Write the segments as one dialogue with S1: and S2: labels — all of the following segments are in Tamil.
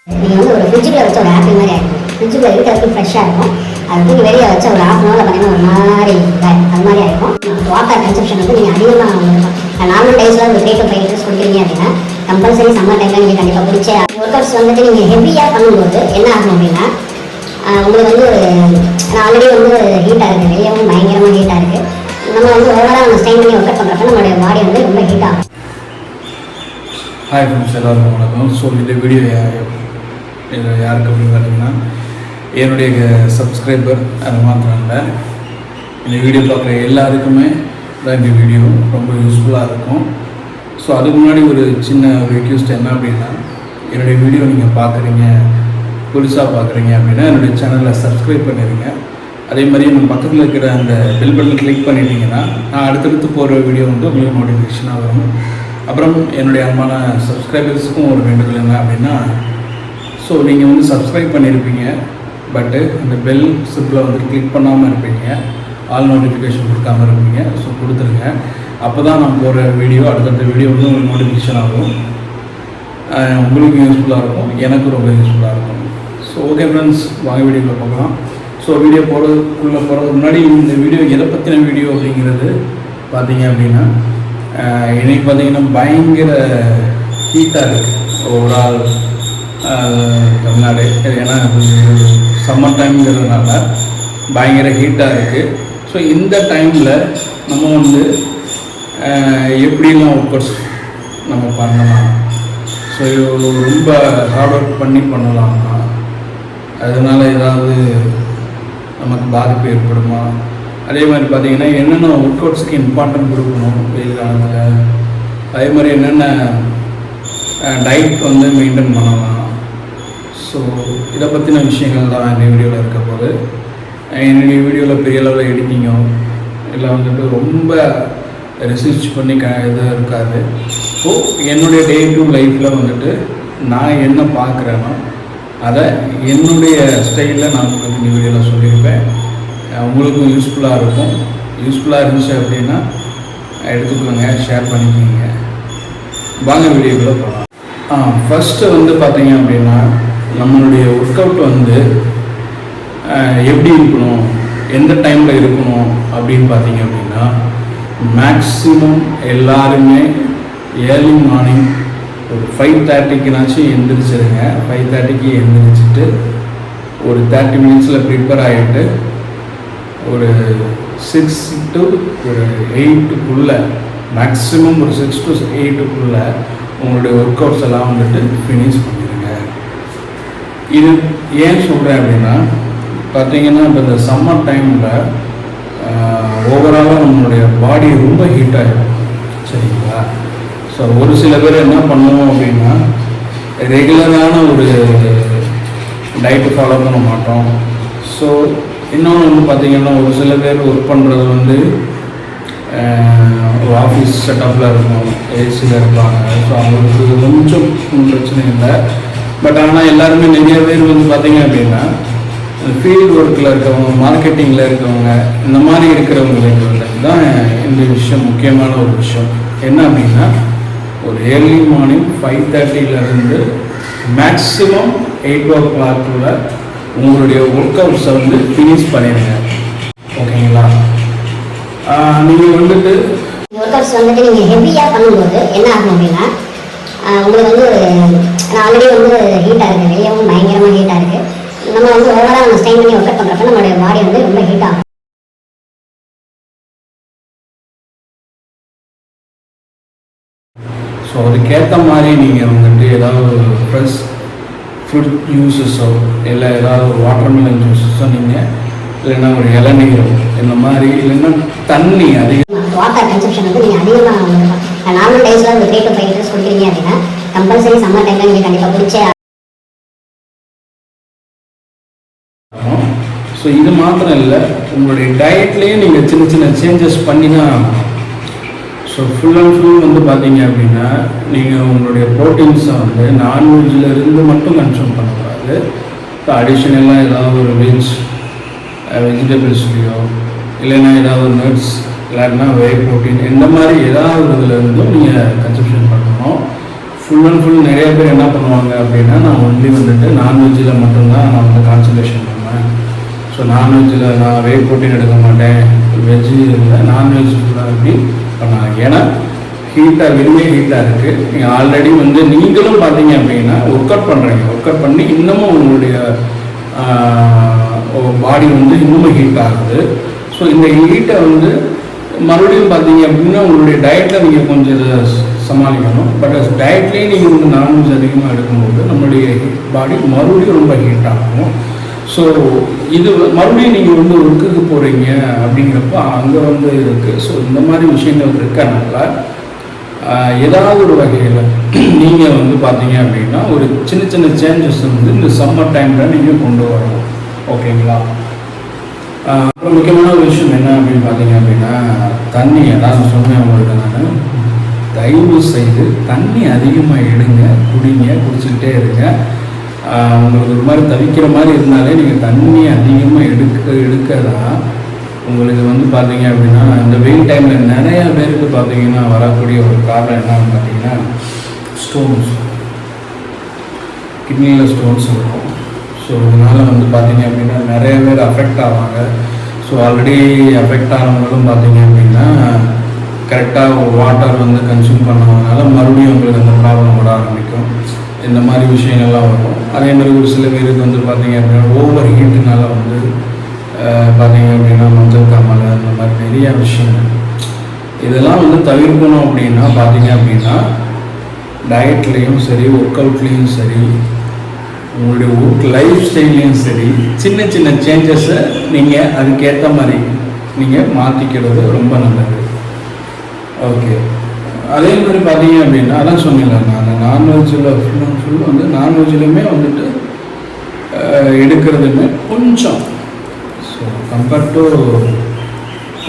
S1: நீங்கள் வந்து ஒரு ஃப்ரிட்ஜுக்குள்ள வச்ச ஒரு ஆப்பிள் மாதிரி ஆகிடும். ஃப்ரிட்ஜுக்குள்ள இருக்கிறதுக்கு ஃப்ரெஷ்ஷாக இருக்கும். அது தூக்கி வெளியே வச்ச ஒரு ஹாஃப் அன் ஹவரில் பார்த்தீங்கன்னா ஒரு மாதிரி அது மாதிரி ஆகிடும். வாட்டர் கன்சப்ஷன் வந்து நீங்கள் அதிகமாக இருக்கும். நார்மல் டேஸில் ஒரு 3 to 5 liters குடிக்கிறீங்க அப்படின்னா கம்பல்சரி சம்மர் டைமில் நீங்கள் கண்டிப்பாக குடிச்ச ஒர்க் அவுட்ஸ் வந்துட்டு நீங்கள் ஹெவியாக பண்ணும்போது என்ன ஆகும் அப்படின்னா உங்களுக்கு வந்து நான் ஆல்ரெடி வந்து ஹீட்டாக இருக்குது, வெளியவும் பயங்கரமாக ஹீட்டாக இருக்குது. நம்ம வந்து ஓவராக நம்ம ஸ்ட்ரெயின் பண்ணி ஒர்க் அவுட் பண்ணுறப்ப நம்மளுடைய பாடி வந்து ரொம்ப ஹீட் ஆகும்.
S2: ஹாய் ஃப்ரெண்ட்ஸ், எல்லாருக்கும் வணக்கம். ஸோ இந்த வீடியோ யாருக்கு அப்படின்னு பார்த்தீங்கன்னா என்னுடைய சப்ஸ்கிரைபர் அது மாத்திரம் இல்லை, இந்த வீடியோ பார்க்குற எல்லாருக்குமே தான் இந்த வீடியோ ரொம்ப யூஸ்ஃபுல்லாக இருக்கும். ஸோ அதுக்கு முன்னாடி ஒரு சின்ன ரிக்வெஸ்ட் என்ன அப்படின்னா, என்னுடைய வீடியோ நீங்கள் பார்க்குறீங்க, புதுசாக பார்க்குறீங்க அப்படின்னா என்னுடைய சேனலை சப்ஸ்கிரைப் பண்ணிடுங்க. அதே மாதிரி நம்ம பக்கத்தில் இருக்கிற அந்த பெல் பட்டன் கிளிக் பண்ணிட்டீங்கன்னா நான் அடுத்தடுத்து போகிற வீடியோ வந்து உங்களுக்கு நோட்டிஃபிகேஷனாக வரும். அப்புறம் என்னுடைய அன்பான சப்ஸ்கிரைபர்ஸுக்கும் ஒரு வேண்டுதல் என்ன அப்படின்னா, ஸோ நீங்கள் வந்து சப்ஸ்கிரைப் பண்ணியிருப்பீங்க, பட்டு அந்த பெல் சிம்பிளை வந்து கிளிக் பண்ணாமல் இருப்பீங்க, ஆல் நோட்டிஃபிகேஷன் கொடுக்காமல் இருப்பீங்க. ஸோ கொடுத்துருங்க. அப்போ தான் நான் போகிற வீடியோ அடுத்தடுத்த வீடியோ வந்து உங்களுக்கு நோட்டிஃபிகேஷன் ஆகும். உங்களுக்கு யூஸ்ஃபுல்லாக இருக்கும், எனக்கு ரொம்ப யூஸ்ஃபுல்லாக இருக்கும். ஸோ ஓகே ஃப்ரெண்ட்ஸ், வாங்க வீடியோவில் பார்க்கலாம். ஸோ வீடியோ போகிறதுக்கு முன்னாடி இந்த வீடியோ எதை பற்றின வீடியோ அப்படிங்கிறது பார்த்தீங்க அப்படின்னா, இன்றைக்கி பார்த்தீங்கன்னா பயங்கர ஹீட்டாக இருக்குது ஓவரால் தமிழ்நாடு. ஏன்னா சம்மர் டைம்ங்கிறதுனால பயங்கர ஹீட்டாக இருக்குது. ஸோ இந்த டைமில் நம்ம வந்து எப்படிலாம் ஒர்க் அவுட்ஸ் நம்ம பண்ணலாம், ஸோ ரொம்ப ஹார்ட் ஒர்க் பண்ணி பண்ணலாமா, அதனால் ஏதாவது நமக்கு பாதிப்பு ஏற்படுமா, அதே மாதிரி பார்த்திங்கன்னா என்னென்ன ஒர்க் அவுட்ஸுக்கு இம்பார்ட்டன்ட் கொடுக்கணும் வெயில் காலத்தில், அதே மாதிரி என்னென்ன டயட் வந்து மெயின்டைன் பண்ணலாம். ஸோ இதை பற்றின விஷயங்கள் தான் இந்த வீடியோவில் இருக்க போது. என்னுடைய வீடியோவில் பெரிய அளவில் எடிட்டிங்கோ இல்லை வந்துட்டு ரொம்ப ரிசர்ச் பண்ணி இது இருக்காது. ஸோ என்னுடைய டே டு லைஃப்பில் வந்துட்டு நான் என்ன பார்க்குறேனோ அதை என்னுடைய ஸ்டைலில் நான் உங்களுக்கு இந்த வீடியோவில் சொல்லியிருப்பேன். உங்களுக்கும் யூஸ்ஃபுல்லாக இருக்கும். யூஸ்ஃபுல்லாக இருந்துச்சு அப்படின்னா எடுத்துக்கோங்க, ஷேர் பண்ணிக்கோங்க. வாங்க வீடியோக்குள்ளே போகலாம். ஃபஸ்ட்டு வந்து பார்த்தீங்க அப்படின்னா, நம்மளுடைய ஒர்க் அவுட் வந்து எப்படி இருக்கணும், எந்த டைமில் இருக்கணும் அப்படின்னு பார்த்தீங்க அப்படின்னா, மேக்ஸிமம் எல்லாருமே ஏர்லி மார்னிங் ஒரு 5:30க்குனாச்சும் எழுந்திரிச்சிருங்க. 5:30க்கு எழுந்திரிச்சிட்டு ஒரு 30 மினிட்ஸில் ப்ரிப்பேர் ஆகிட்டு ஒரு 6 to 8க்குள்ளே, மேக்ஸிமம் ஒரு 6 to 8க்குள்ளே உங்களுடைய ஒர்க் அவுட்ஸ் எல்லாம் வந்துட்டு ஃபினிஷ் பண்ணிடுங்க. இது ஏன் சொல்கிறேன் அப்படின்னா, பார்த்தீங்கன்னா இப்போ இந்த சம்மர் டைமில் ஓவராலாக நம்மளுடைய பாடி ரொம்ப ஹீட் ஆகிடும், சரிங்களா? ஸோ ஒரு சில பேர் என்ன பண்ணுவோம் அப்படின்னா, ரெகுலரான ஒரு டயட்டு ஃபாலோ பண்ண மாட்டோம். ஸோ இன்னொன்று வந்து பார்த்திங்கன்னா, ஒரு சில பேர் ஒர்க் பண்ணுறது வந்து ஒரு ஆஃபீஸ் செட்டப்பில் இருக்கும், ஏசியில் இருப்பாங்க. ஸோ அவங்களுக்கு கொஞ்சம் பிரச்சனை இல்லை. பட் ஆனால் எல்லாருமே நிறைய பேர் வந்து பார்த்திங்க அப்படின்னா ஃபீல்டு ஒர்க்கில் இருக்கவங்க, மார்க்கெட்டிங்கில் இருக்கவங்க, இந்த மாதிரி இருக்கிறவங்களுக்கு தான் இந்த விஷயம் முக்கியமான ஒரு விஷயம். என்ன அப்படின்னா, ஒரு ஏர்லி மார்னிங் 5:30லேருந்து மேக்ஸிமம் 8 o'clock உங்களுடைய ஒர்க் அவுட்ஸை வந்து ஃபினிஷ் பண்ணிடுங்க. ஓகேங்களா? நீங்கள் வந்துட்டு
S1: ஒர்க் அவுட்ஸ் வந்துட்டு நீங்கள் ஹெவியாக பண்ணும்போது என்ன ஆகும் அப்படின்னா உங்களுக்கு வந்து நான் ஆல்ரெடி வந்து ஹீட்டாக இருக்குது, வெளியவும் பயங்கரமாக ஹீட்டாக இருக்குது. நம்ம வந்து ஓவராக நம்ம ஸ்ட்ரெயின் பண்ணி ஒர்க் அவுட் பண்ணுறப்ப நம்மளுடைய பாடி வந்து ரொம்ப ஹீட் ஆகும்.
S2: ஸோ அதுக்கேற்ற மாதிரி நீங்கள் வந்துட்டு ஏதாவது ஃப்ரெஷ் ஃப்ரூட் ஜூஸஸோ இல்லை ஏதாவது ஒரு வாட்டர்மெலன் ஜூஸஸோ நீங்கள், இல்லைன்னா ஒரு இளநீரோ இந்த மாதிரி, இல்லைன்னா தண்ணி அதிகம்
S1: வாட்டர் கன்சப்ஷன் வந்து நீங்கள் அதிகமாக இருக்கும். நார்மல் டேஸில் ஒரு 3 to 5 liters குடிக்கிறீங்க அப்படின்னா கம்பல்சரி சம்மர் டைமில் நீங்கள் கண்டிப்பாக குடிச்சே.
S2: ஸோ இது மாத்திரம் இல்லை, உங்களுடைய டயட்லேயே நீங்கள் சின்ன சின்ன சேஞ்சஸ் பண்ணி தான். ஸோ ஃபுல் அண்ட் ஃபுல் வந்து பார்த்தீங்க அப்படின்னா, நீங்கள் உங்களுடைய ப்ரோட்டீன்ஸை வந்து நான்வெஜ்லேருந்து மட்டும் கன்சியூம் பண்ணக்கூடாது. இப்போ அடிஷ்னலாக ஏதாவது ஒரு வெஜிடபிள்ஸ்லையோ இல்லைன்னா ஏதாவது ஒரு நட்ஸ், இல்லைன்னா வே ப்ரோட்டீன், இந்த மாதிரி ஏதாவது ஒரு இதில் இருந்தும் நீங்கள் கன்சம்ஷன் பண்ணணும். ஃபுல் அண்ட் ஃபுல் நிறைய பேர் என்ன பண்ணுவாங்க அப்படின்னா, நான் ஒன்லி வந்துட்டு நான்வெஜ்ஜில் மட்டும்தான் நான் வந்து கான்சன்ட்ரேஷன் பண்ணுவேன். ஸோ நான்வெஜ்ஜில் நான் வெயிட் ப்ரோட்டீன் எடுக்க மாட்டேன், வெஜ்ஜு இல்லை நான்வெஜ் ஃபுல்லாக அப்படி பண்ணாங்க. ஏன்னா ஹீட்டாக வெளியே ஹீட்டாக இருக்குது. நீங்கள் ஆல்ரெடி வந்து நீங்களும் பார்த்தீங்க அப்படின்னா ஒர்க் அவுட் பண்ணுறீங்க, ஒர்க் அவுட் பண்ணி இன்னமும் உங்களுடைய பாடி வந்து இன்னமும் ஹீட் ஆகுது. ஸோ இந்த ஹீட்டை வந்து மறுபடியும் பார்த்தீங்க அப்படின்னா உங்களுடைய டயட்டில் நீங்கள் கொஞ்சம் இதை சமாளிக்கணும். பட் டயட்லேயே நீங்கள் வந்து நான்வெஜ் அதிகமாக எடுக்கும்போது நம்மளுடைய பாடி மறுபடியும் ரொம்ப ஹீட் ஆகும். ஸோ இது மறுபடியும் நீங்கள் வந்து ஒர்க்குக்கு போகிறீங்க அப்படிங்கிறப்ப அங்கே வந்து இருக்குது. ஸோ இந்த மாதிரி விஷயங்கள் இருக்கனால ஏதாவது ஒரு வகையில் நீங்கள் வந்து பார்த்தீங்க அப்படின்னா ஒரு சின்ன சின்ன சேஞ்சஸ் வந்து இந்த சம்மர் டைமில் நீங்கள் கொண்டு வரணும். ஓகேங்களா? அப்புறம் முக்கியமான ஒரு விஷயம் என்ன அப்படின்னு பார்த்தீங்க அப்படின்னா தண்ணி. அதாவது சொன்னேன் உங்களுக்கு, நான் தயவு செய்து தண்ணி அதிகமாக எடுங்க, குடிங்க, குடிச்சுக்கிட்டே இருங்க. உங்களுக்கு ஒரு மாதிரி தவிக்கிற மாதிரி இருந்தாலே நீங்கள் தண்ணி அதிகமாக எடுக்க தான் உங்களுக்கு வந்து பார்த்தீங்க அப்படின்னா இந்த வெயில் டைமில் நிறையா பேருக்கு பார்த்தீங்கன்னா வரக்கூடிய ஒரு காரணம் என்னன்னு பார்த்தீங்கன்னா ஸ்டோன்ஸ், கிட்னியில் ஸ்டோன்ஸ் இருக்கும். ஸோ இதனால் வந்து பார்த்தீங்க அப்படின்னா நிறைய பேர் அஃபெக்ட் ஆவாங்க. ஸோ ஆல்ரெடி அஃபெக்ட் ஆனவங்களும் பார்த்தீங்க அப்படின்னா கரெக்டாக வாட்டர் வந்து கன்சியூம் பண்ணதுனால மறுபடியும் உங்களுக்கு அந்த ப்ராப்ளம் வர ஆரம்பிக்கும். இந்த மாதிரி விஷயங்கள்லாம் வரும். அதே மாதிரி ஒரு சில பேருக்கு வந்து பார்த்தீங்க அப்படின்னா ஓவர் ஹீட்டுனால வந்து பார்த்தீங்க அப்படின்னா மஞ்சள் காமாலை, அந்த மாதிரி நிறைய விஷயங்கள். இதெல்லாம் வந்து தவிர்க்கணும் அப்படின்னா பார்த்தீங்க அப்படின்னா டயட்லேயும் சரி, ஒர்க் அவுட்லேயும் சரி, உங்களுடைய ஒர்க் லைஃப் ஸ்டைல்லையும் சரி, சின்ன சின்ன சேஞ்சஸை நீங்கள் அதுக்கேற்ற மாதிரி நீங்கள் மாற்றிக்கிறது ரொம்ப நல்லது. ஓகே. அதே மாதிரி பார்த்தீங்க அப்படின்னா அதான் சொன்னீங்க, நான் நான்வெஜ்ஜில் ஃபுல் அண்ட் ஃபுல் வந்து நான்வெஜ்லேயுமே வந்துட்டு எடுக்கிறதுமே கொஞ்சம் ஸோ கம்பேர்ட் டு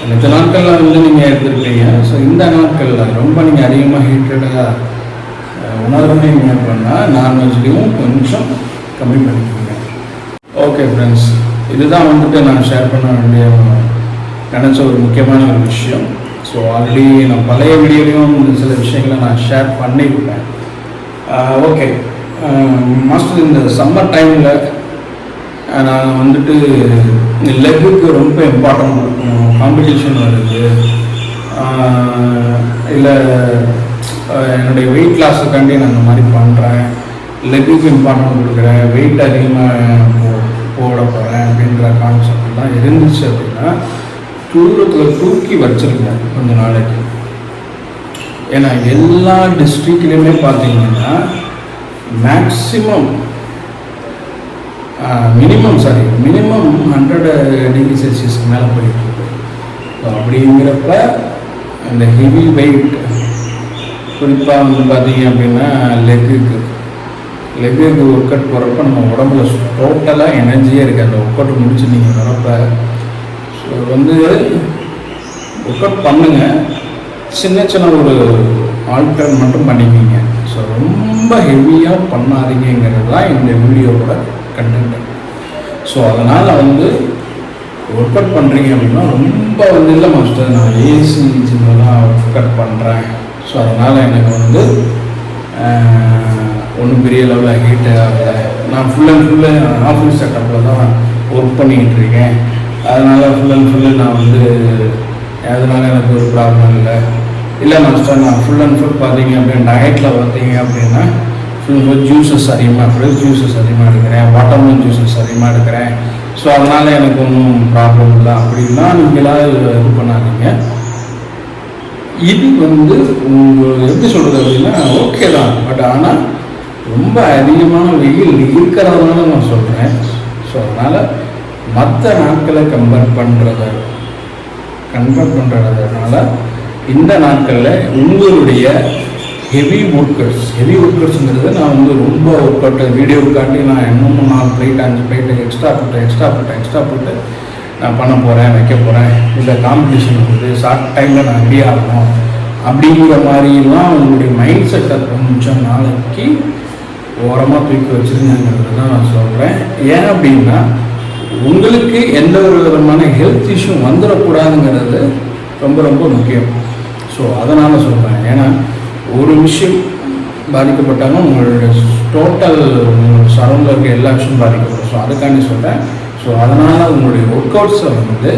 S2: மற்ற நாட்களில் வந்து நீங்கள் எடுத்துருக்கீங்க. ஸோ இந்த நாட்களில் ரொம்ப நீங்கள் அதிகமாக ஹீட்டடாக உணர்றீங்க அப்படின்னா நான்வெஜ்லேயும் கொஞ்சம் கம்மி பண்ணிக்கோங்க. ஓகே ஃப்ரெண்ட்ஸ், இதுதான் வந்துட்டு நான் ஷேர் பண்ண வேண்டிய நினச்ச ஒரு முக்கியமான ஒரு விஷயம். ஸோ ஆல்ரெடி நான் பழைய வீடியோலையும் சில விஷயங்களை நான் ஷேர் பண்ணியிருப்பேன். ஓகே மாஸ்டர், இந்த சம்மர் டைமில் நான் வந்துட்டு லெக்குக்கு ரொம்ப இம்பார்ட்டன்ட் கொடுக்கணும், காம்படிஷன் வருது, இல்லை என்னுடைய வெயிட் லாஸுக்காண்டி நான் இந்த மாதிரி பண்ணுறேன், லெக்குக்கு இம்பார்ட்டன்ட் கொடுக்குறேன், வெயிட் அதிகமாக போட போகிறேன் அப்படின்ற கான்செப்ட்லாம் இருந்துச்சு அப்படின்னா தூரத்தில் தூக்கி வச்சுருங்க கொஞ்ச நாளைக்கு. ஏன்னா எல்லா டிஸ்ட்ரிக்ட்லேயுமே பார்த்தீங்கன்னா மேக்ஸிமம் மினிமம் 100 டிகிரி செல்சியஸ்க்கு மேலே போயிட்டு இருக்கு. ஸோ அப்படிங்கிறப்ப இந்த ஹெவி வெயிட் குறிப்பாக வந்து பார்த்தீங்க அப்படின்னா லெக்குக்கு ஒர்க் அவுட் போகிறப்ப நம்ம உடம்புல டோட்டலாக எனர்ஜியே இருக்குது. அந்த ஒர்க் அவுட் முடிச்சு நீங்கள் வரப்போ ஸோ வந்து ஒர்க் அவுட் பண்ணுங்கள், சின்ன ஒரு ஆல்டர் மட்டும் பண்ணிக்கிங்க. ஸோ ரொம்ப ஹெவியாக பண்ணாதீங்கிறது தான் இந்த வீடியோவோட கண்டென்ட். ஸோ அதனால் வந்து ஒர்க் அவுட் பண்ணுறீங்க அப்படின்னா ரொம்ப வந்து இல்லை மாஸ்டர் நான் ஏசி ஜிம்மில் தான் ஒர்க் அவுட் பண்ணுறேன், ஸோ அதனால் எனக்கு வந்து ஒன்றும் பெரிய லெவலில் ஹீட் ஆகலை, நான் ஃபுல் அண்ட் ஃபுல்லு ஆஃபீஸ் செட்டப்பில் தான் ஒர்க் பண்ணிக்கிட்டு இருக்கேன், அதனால் ஃபுல் அண்ட் ஃபுல்லு நான் வந்து அதனால எனக்கு ஒரு ப்ராப்ளம் இல்லை மாஸ்டர் நான் ஃபுல் அண்ட் ஃபுல் பார்த்தீங்க அப்படின்னா டயட்டில் பார்த்தீங்க அப்படின்னா ஃபுல் ஜூஸஸ் அதிகமாக, ஃப்ரெஷ் ஜூஸஸ் அதிகமாக எடுக்கிறேன், வாட்டர்மெலன் ஜூஸஸ் அதிகமாக எடுக்கிறேன், ஸோ அதனால் எனக்கு ஒன்றும் ப்ராப்ளம் இல்லை அப்படின்னா நீங்களாக இது பண்ணாதீங்க. இது வந்து உங்கள் எப்படி சொல்கிறது அப்படின்னா ஓகே தான், பட் ஆனால் ரொம்ப அதிகமான வெயில் இருக்கிறதுனால நான் சொல்கிறேன். ஸோ அதனால் மற்ற நாட்களை கம்பேர் பண்ணுறதுனால இந்த நாட்களில் உங்களுடைய ஹெவி ஒர்க்கர்ஸுங்கிறது நான் வந்து ரொம்ப ஒர்க் அவுட் வீடியோவுக்காண்டி நான் இன்னமும் 4 பிளேட் 5 பிளேட்டு எக்ஸ்ட்ரா போட்டு நான் பண்ண போகிறேன், வைக்க போகிறேன், இல்லை காம்படிஷன் வந்து ஷார்ட் டைமில் நான் ரெடி ஆகணும் அப்படிங்கிற மாதிரிலாம் உங்களுடைய மைண்ட் செட்டை கொஞ்சம் நாளைக்கு ஓரமாக தூக்கி வச்சுருங்கிறது தான் நான் சொல்கிறேன். ஏன் அப்படின்னா உங்களுக்கு எந்த ஒரு விதமான ஹெல்த் இஷ்யூ வந்துடக்கூடாதுங்கிறது ரொம்ப ரொம்ப முக்கியம். ஸோ அதனால் சொல்கிறேன். ஏன்னா ஒரு விஷயம் பாதிக்கப்பட்டாலும் உங்களுடைய டோட்டல் சரௌண்டில் இருக்க எல்லா விஷயமும் பாதிக்கப்படும். ஸோ அதுக்காண்டி சொல்கிறேன். ஸோ அதனால் உங்களுடைய ஒர்க் அவுட்ஸை வந்து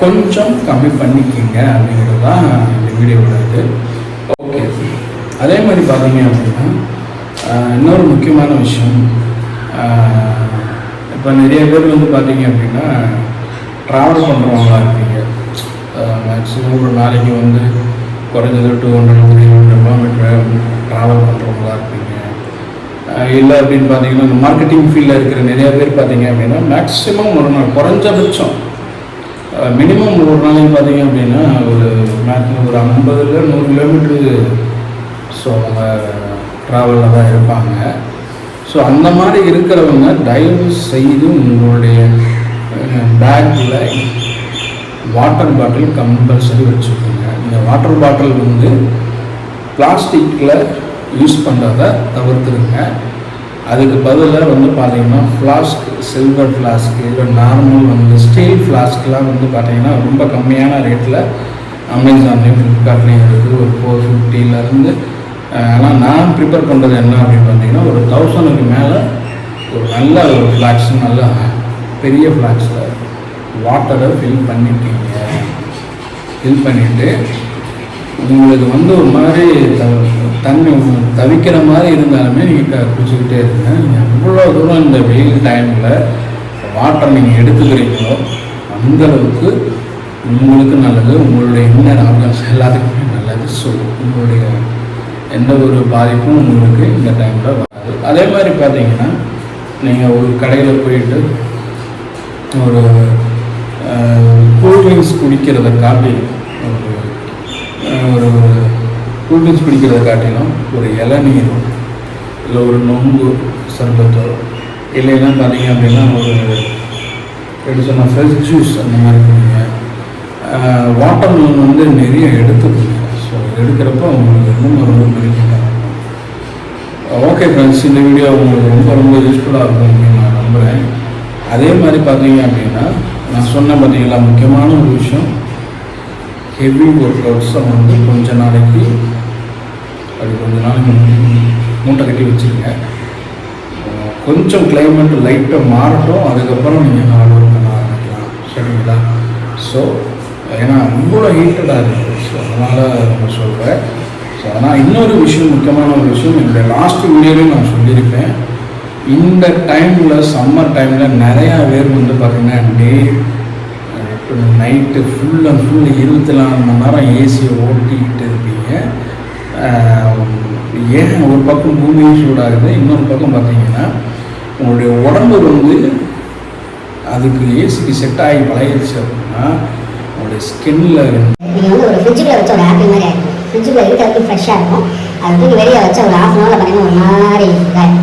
S2: கொஞ்சம் கம்மி பண்ணிக்கிங்க அப்படிங்கிறது தான் இந்த வீடியோவோட இது. ஓகே, அதே மாதிரி பார்த்தீங்க அப்படின்னா இன்னொரு முக்கியமான விஷயம், இப்போ நிறைய பேர் வந்து பார்த்தீங்க அப்படின்னா ட்ராவல் பண்ணுறவங்களா இருப்பீங்க. மேக்ஸிமம் ஒரு நாளைக்கு வந்து குறைஞ்சது 200-300 கிலோமீட்டர் ட்ராவல் பண்ணுறவங்களா இருப்பீங்க. இல்லை அப்படின்னு பார்த்தீங்கன்னா இந்த மார்க்கெட்டிங் ஃபீல்டில் இருக்கிற நிறைய பேர் பார்த்தீங்க அப்படின்னா மேக்ஸிமம் ஒரு நாள் குறைஞ்சபட்சம் மினிமம் ஒரு நாளைக்கு பார்த்தீங்க அப்படின்னா ஒரு மேக்ஸிமம் ஒரு 50-100 கிலோமீட்டரு ஸோ அவங்க ட்ராவலில் தான் இருப்பாங்க. ஸோ அந்த மாதிரி இருக்கிறவங்க தயவு செய்து உங்களுடைய பேக்கில் வாட்டர் பாட்டில் கம்பல்சரி வச்சுக்கோங்க. இந்த வாட்டர் பாட்டில் வந்து பிளாஸ்டிக்கில் யூஸ் பண்ணுறத தவிர்த்துருங்க. அதுக்கு பதிலாக வந்து பார்த்தீங்கன்னா ஃப்ளாஸ்க், சில்வர் ஃப்ளாஸ்க்கு, இல்லை நார்மல் வந்து ஸ்டீல் ஃப்ளாஸ்க்லாம் வந்து பார்த்தீங்கன்னா ரொம்ப கம்மியான ரேட்டில் அமேசான்லேயும் ஃப்ளிப்கார்ட்லேயும் இருக்குது. ஒரு 450 ஆனால் நான் ப்ரிப்பேர் பண்ணுறது என்ன அப்படின்னு பார்த்தீங்கன்னா ஒரு 1000க்கு மேலே ஒரு நல்ல ஒரு ஃப்ளாக்ஸ், நல்ல பெரிய ஃப்ளாக்ஸில் வாட்டரை ஃபில் பண்ணிட்டீங்க. ஃபில் பண்ணிவிட்டு உங்களுக்கு வந்து ஒரு மாதிரி தண்ணி தவிக்கிற மாதிரி இருந்தாலுமே நீங்கள் குடிச்சிக்கிட்டே இருங்க. நீங்கள் எவ்வளோ தூரம் இந்த வெயில் டைமில் வாட்டர் நீங்கள் எடுத்துக்கிறீங்களோ அந்தளவுக்கு உங்களுக்கு நல்லது, உங்களுடைய இன்னர் ஆர்கன்ஸ் எல்லாத்துக்குமே நல்லது. ஸோ உங்களுடைய எந்த ஒரு பாதிப்பும் உங்களுக்கு இந்த டைமில் வராது. அதே மாதிரி பார்த்தீங்கன்னா நீங்கள் ஒரு கடையில் போயிட்டு ஒரு கூல்ட்ரிங்க்ஸ் குடிக்கிறத காட்டிலும் ஒரு கூல்ட்ரிங்க்ஸ் குடிக்கிறத காட்டிலும் ஒரு இளநீரோ இல்லை ஒரு நொங்கு சர்பத்தோ இல்லைன்னா பார்த்தீங்க அப்படின்னா ஒரு எப்படி சொன்னால் ஃப்ரெஷ் ஜூஸ் அந்த மாதிரி குடிங்க. வாட்டர் மெலன் வந்து நிறைய எடுத்துக்கோங்க. ஸோ எடுக்கிறப்போ உங்களுக்கு ரொம்ப பெனிஃபிட்டாக இருக்கும். ஓகே ஃப்ரெண்ட்ஸ், இந்த வீடியோ உங்களுக்கு ரொம்ப யூஸ்ஃபுல்லாக இருக்கும் அப்படின்னு நான் நம்புகிறேன். அதே மாதிரி பார்த்தீங்க அப்படின்னா நான் சொன்ன பார்த்தீங்களா முக்கியமான ஒரு விஷயம், ஹெவி ஒர்க் அவுட்ஸை வந்து கொஞ்ச நாளைக்கு மூட்டை கட்டி வச்சுருங்க. கொஞ்சம் கிளைமேட் லைட்டாக மாறட்டும், அதுக்கப்புறம் நீங்கள் ஹார்ட் ஒர்க் பண்ண ஆரம்பிக்கலாம். சரிங்களா? ஸோ ஏன்னா இவ்வளோ ஹீட்டடாக இருக்குது. ஸோ அதனால் நம்ம சொல்கிறேன். ஸோ ஆனால் இன்னொரு விஷயம், முக்கியமான ஒரு விஷயம், என்னுடைய லாஸ்ட் வீடியோலையும் நான் சொல்லியிருப்பேன். இந்த டைமில் சம்மர் டைமில் நிறையா பேர் வந்து பார்த்திங்கன்னா டே நைட்டு ஃபுல் 24 மணி நேரம் ஏசியை ஓட்டிக்கிட்டு இருப்பீங்க. ஏன் ஒரு பக்கம் பூமியும் சூடாகுது, இன்னொரு பக்கம் பார்த்தீங்கன்னா உங்களுடைய உடம்பு வந்து அதுக்கு ஏசிக்கு செட் ஆகி பழகிடுச்சு அப்படின்னா உங்களுடைய ஸ்கின்ல
S1: நீங்கள் வந்து ஒரு ஃப்ரிட்ஜுக்குள்ளே வச்ச ஒரு ஆப்பிள் மாதிரி ஆகிடும். ஃப்ரிட்ஜுக்குள்ளே இருக்கிறதுக்கு ஃப்ரெஷ்ஷாக இருக்கும். அது தூக்கி வெளியே வச்ச ஒரு ½ ஹவரில் பார்த்தீங்கன்னா ஒரு மாதிரி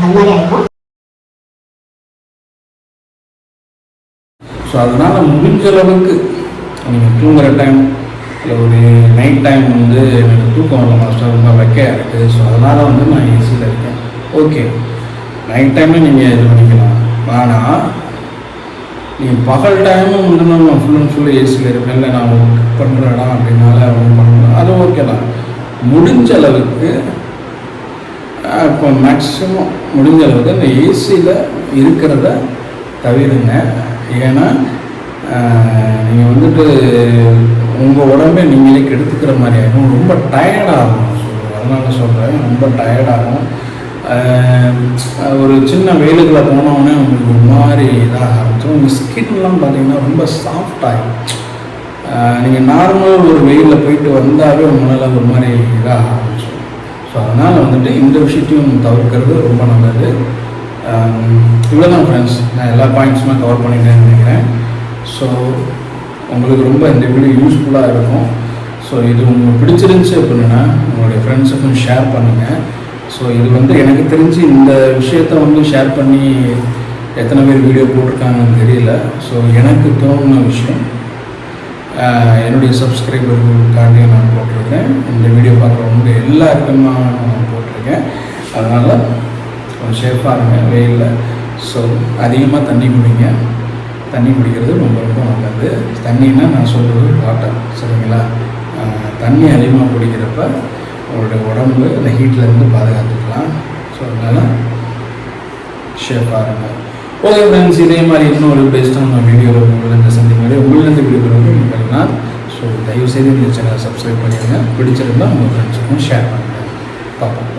S1: அது மாதிரி ஆகிடும்.
S2: ஸோ அதனால் முடிஞ்ச அளவுக்கு நீங்கள் தூங்குகிற டைம் இல்லை ஒரு நைட் டைம் வந்து எனக்கு தூக்கம் வரல மாஸ்டர், ரொம்ப வெக்கையாக இருக்குது, ஸோ அதனால் வந்து நான் ஏசியில் இருக்கேன். ஓகே, நைட் டைமில் நீங்கள் இது பண்ணிக்கலாம். ஆனால் நீங்கள் பகல் டைமும் வந்து நான் ஃபுல் ஏசியில் இருக்கேன், இல்லை நான் ஒர்க் பண்ணுறேன்னா அப்படின்னால ஒன்றும் பண்ணலாம், அது ஓகே தான். முடிஞ்ச அளவுக்கு இப்போ மேக்ஸிமம் முடிஞ்ச அளவுக்கு இந்த ஏசியில் இருக்கிறத தவிருங்க. ஏன்னா நீங்கள் வந்துட்டு உங்கள் உடம்பே நீங்களே கெடுத்துக்கிற மாதிரி ஆகும், ரொம்ப டயர்டாகும். ஸோ அதனால் சொல்கிறேன், ரொம்ப டயர்டாகும். ஒரு சின்ன வெயிலுக்குள்ளே போனோடனே உங்களுக்கு ஒரு மாதிரி இதாக ஆரம்பிச்சோம். உங்கள் ஸ்கின்லாம் பார்த்தீங்கன்னா ரொம்ப சாஃப்டாகும். நீங்கள் நார்மல் ஒரு வெயிலில் போயிட்டு வந்தாவே உங்களால் ஒரு மாதிரி இதாக ஆரம்பிச்சோம். ஸோ அதனால் வந்துட்டு இந்த விஷயத்தையும் தவிர்க்கிறது ரொம்ப நல்லது. இவ்வளோ தான் ஃப்ரெண்ட்ஸ், நான் எல்லா பாயிண்ட்ஸுமே கவர் பண்ணிட்டேன்னு நினைக்கிறேன். ஸோ உங்களுக்கு ரொம்ப இந்த வீடியோ யூஸ்ஃபுல்லாக இருக்கும். ஸோ இது உங்களுக்கு பிடிச்சிருந்துச்சி அப்படின்னா உங்களுடைய ஃப்ரெண்ட்ஸுக்கும் ஷேர் பண்ணுங்கள். ஸோ இது வந்து எனக்கு தெரிஞ்சு இந்த விஷயத்த வந்து ஷேர் பண்ணி எத்தனை பேர் வீடியோ போட்டிருக்காங்கன்னு தெரியல. ஸோ எனக்கு தோணுன விஷயம் என்னுடைய சப்ஸ்கிரைபர்களுக்காண்டி நான் போட்டிருக்கேன். இந்த வீடியோ பார்க்குறவங்க எல்லாருக்கும் நான் போட்டிருக்கேன். அதனால் கொஞ்சம் சேஃபாக இருங்க வெயிலில். ஸோ அதிகமாக தண்ணி குடிங்க. தண்ணி குடிக்கிறது ரொம்ப நல்லது. தண்ணின்னா நான் சொல்கிறது வாட்டர், சரிங்களா? தண்ணி அதிகமாக குடிக்கிறப்ப உங்களுடைய உடம்பு அந்த ஹீட்லேருந்து பாதுகாத்துக்கலாம். ஸோ அதனால் ஷேஃபாக இருங்க. ஓகே ஃப்ரெண்ட்ஸ், இதே மாதிரி இன்னொரு பெஸ்ட்டான வீடியோவில் உங்களிருந்து சந்திக்கும் உங்களிருந்து வீடியோவில் உங்கள்னா. ஸோ தயவுசெய்து இந்த சேனலை சப்ஸ்கிரைப் பண்ணிடுங்க. பிடிச்சிருந்தால் உங்கள் ஃப்ரெண்ட்ஸுக்கும் ஷேர் பண்ணுங்கள். பார்ப்போம்.